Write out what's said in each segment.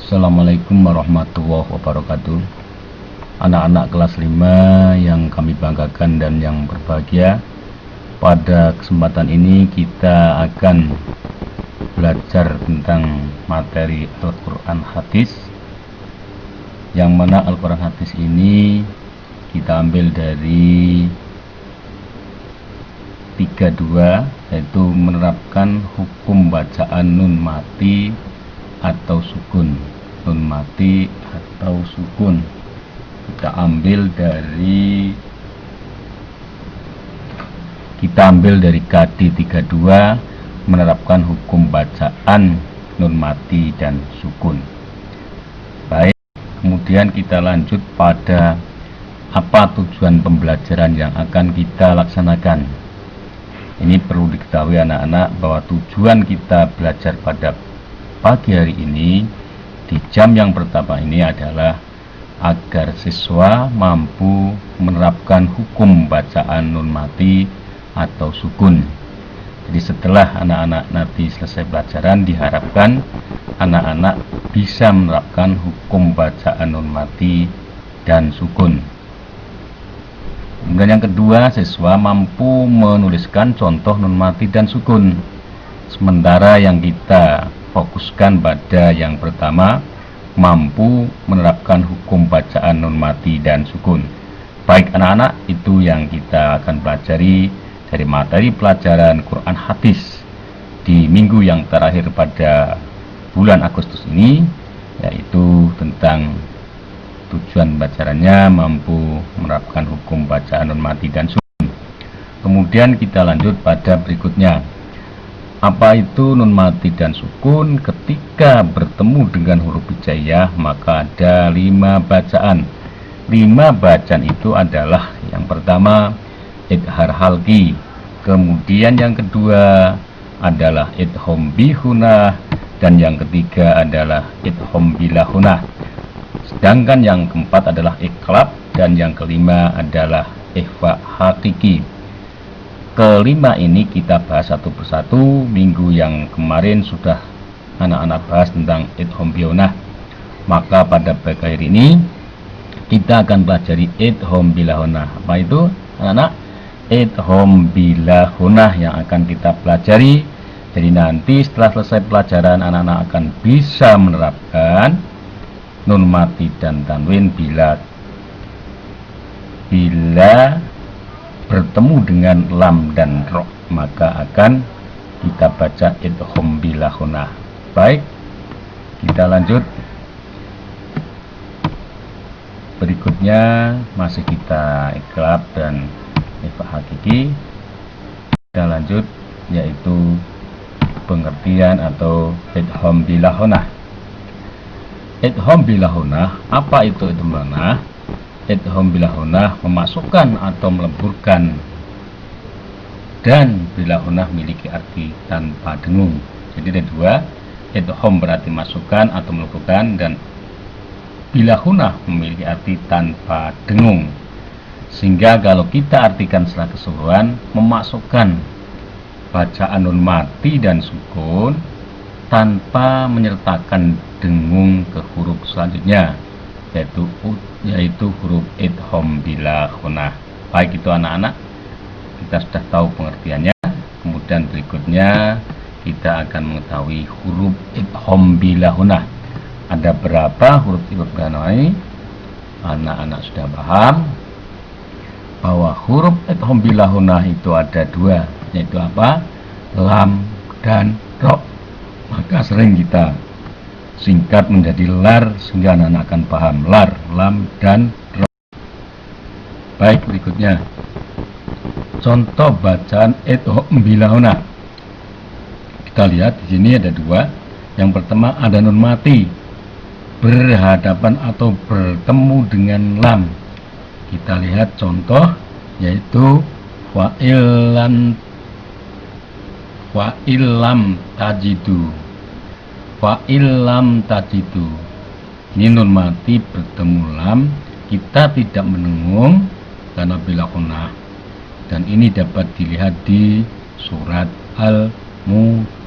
Assalamualaikum warahmatullahi wabarakatuh. Anak-anak kelas 5 yang kami banggakan dan yang berbahagia, pada kesempatan ini kita akan belajar tentang materi Al-Quran Hadis, yang mana Al-Quran Hadis ini kita ambil dari 32, yaitu menerapkan hukum bacaan nun mati atau sukun. Nun mati atau sukun kita ambil dari KD 32, menerapkan hukum bacaan nun mati dan sukun. Baik, kemudian kita lanjut pada apa tujuan pembelajaran yang akan kita laksanakan. Ini perlu diketahui anak-anak bahwa tujuan kita belajar pada pagi hari ini di jam yang pertama ini adalah agar siswa mampu menerapkan hukum bacaan nun mati atau sukun. Jadi setelah anak-anak nanti selesai pelajaran, diharapkan anak-anak bisa menerapkan hukum bacaan nun mati dan sukun. Kemudian yang kedua, siswa mampu menuliskan contoh nun mati dan sukun. Sementara yang kita fokuskan pada yang pertama, mampu menerapkan hukum bacaan nun mati dan sukun. Baik anak-anak, itu yang kita akan pelajari dari materi pelajaran Quran Hadis di minggu yang terakhir pada bulan Agustus ini, yaitu tentang tujuan pelajarannya mampu menerapkan hukum bacaan nun mati dan sukun. Kemudian kita lanjut pada berikutnya. Apa itu nun mati dan sukun? Ketika bertemu dengan huruf hijaiyah maka ada 5 bacaan. 5 bacaan itu adalah yang pertama idhar halqi, kemudian yang kedua adalah idgham bihunah, dan yang ketiga adalah idgham bilahunah. Sedangkan yang keempat adalah iqlab, dan yang kelima adalah ikhfa hakiki. Kelima ini kita bahas satu persatu. Minggu yang kemarin sudah anak-anak bahas tentang idgham bihunah. Maka pada pagi hari ini kita akan pelajari idgham bilahunah. Apa itu anak-anak? Idgham bilahunah yang akan kita pelajari. Jadi nanti setelah selesai pelajaran, anak-anak akan bisa menerapkan nun mati dan tanwin bila bertemu dengan lam dan ro, maka akan kita baca idgham bilahunah. Baik, kita lanjut. Berikutnya masih kita iqlab dan ikhfa hakiki. Kita lanjut, yaitu pengertian atau idgham bilahunah. Idgham bilahunah, apa itu idgham bilahunah? Idgham bilahunah memasukkan atau meleburkan, dan bilahunah memiliki arti tanpa dengung. Jadi ada dua, idgham berarti masukkan atau meleburkan, dan bilahunah memiliki arti tanpa dengung. Sehingga kalau kita artikan secara keseluruhan, memasukkan bacaan nun mati dan sukun tanpa menyertakan dengung ke huruf selanjutnya, yaitu huruf idgham bilahunah. Baik itu anak-anak, kita sudah tahu pengertiannya. Kemudian berikutnya kita akan mengetahui huruf idgham bilahunah. Ada berapa huruf idgham bilahunah ini? Anak-anak sudah paham bahwa huruf idgham bilahunah itu ada 2, yaitu apa? Lam dan ro. Maka sering kita singkat menjadi lar, sehingga anak-anak akan paham lar, lam, dan ro. Baik, berikutnya contoh bacaan idgham bilahunah. Kita lihat di sini ada 2. Yang pertama ada nun mati berhadapan atau bertemu dengan lam. Kita lihat contoh, yaitu fa'ilam tajidu. Fa'ilam tajidu, ini nun mati bertemu lam, kita tidak mendengung karena bilahunah, dan ini dapat dilihat di surat Al-Mujadalah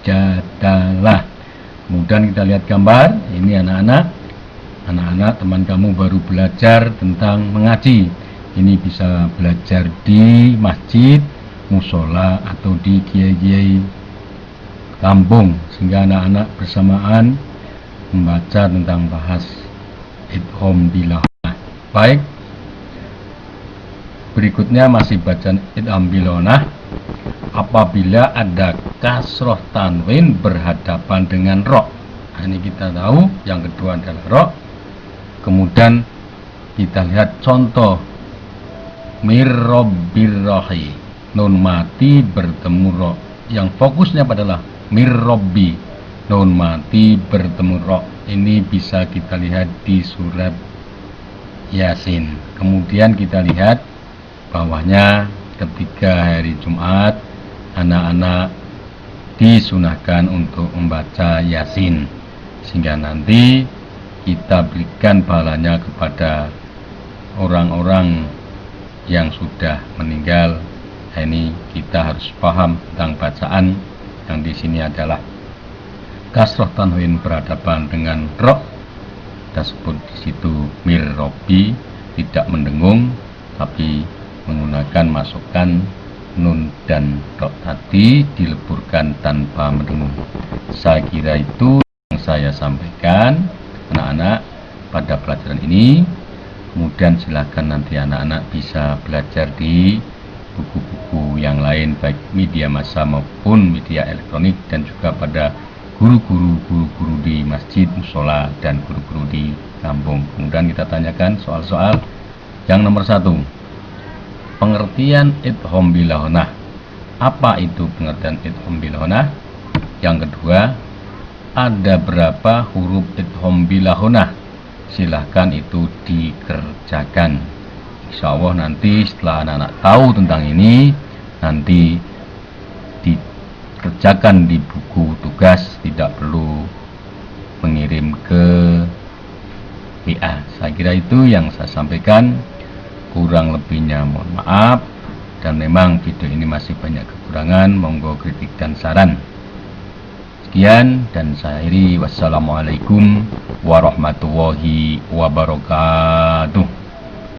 Kemudian kita lihat gambar. Ini anak-anak teman kamu baru belajar tentang mengaji. Ini bisa belajar di masjid, musola, atau di kiai-kiai kampung, sehingga anak-anak bersamaan membaca tentang bahas idgham bilahunah. Baik, berikutnya masih bacaan idgham bilahunah. Apabila ada kasroh tanwin berhadapan dengan ro. Nah, ini kita tahu. Yang kedua adalah ro. Kemudian kita lihat contoh mirrobbirrohi, nun mati bertemu ro. Yang fokusnya adalah mirrobbi, nun mati bertemu ro. Ini bisa kita lihat di surat Yasin. Kemudian kita lihat bawahnya, ketika hari Jumat anak-anak disunahkan untuk membaca Yasin, sehingga nanti kita berikan pahalanya kepada orang-orang yang sudah meninggal. Ini kita harus paham tentang bacaan yang di sini adalah kasroh tanwin berhadapan dengan ro. Kita sebut di situ mirrobi, tidak mendengung tapi menggunakan masukan nun dan ro tadi dileburkan tanpa mendengung. Saya kira itu yang saya sampaikan anak-anak pada pelajaran ini. Kemudian silakan nanti anak-anak bisa belajar di buku-buku yang lain, baik media massa maupun media elektronik, dan juga pada guru-guru di masjid, musola, dan guru-guru di kampung. Kemudian kita tanyakan soal-soal. Yang nomor 1, pengertian idgham bilahunah. Apa itu pengertian idgham bilahunah? Yang kedua, ada berapa huruf idgham bilahunah? Silahkan itu dikerjakan. Insya Allah nanti setelah anak-anak tahu tentang ini, nanti dikerjakan di buku tugas, tidak perlu mengirim ke WA. Saya kira itu yang saya sampaikan. Kurang lebihnya mohon maaf, dan memang video ini masih banyak kekurangan. Monggo kritik dan saran. Sekian dan saya akhiri. Wassalamualaikum warahmatullahi wabarakatuh.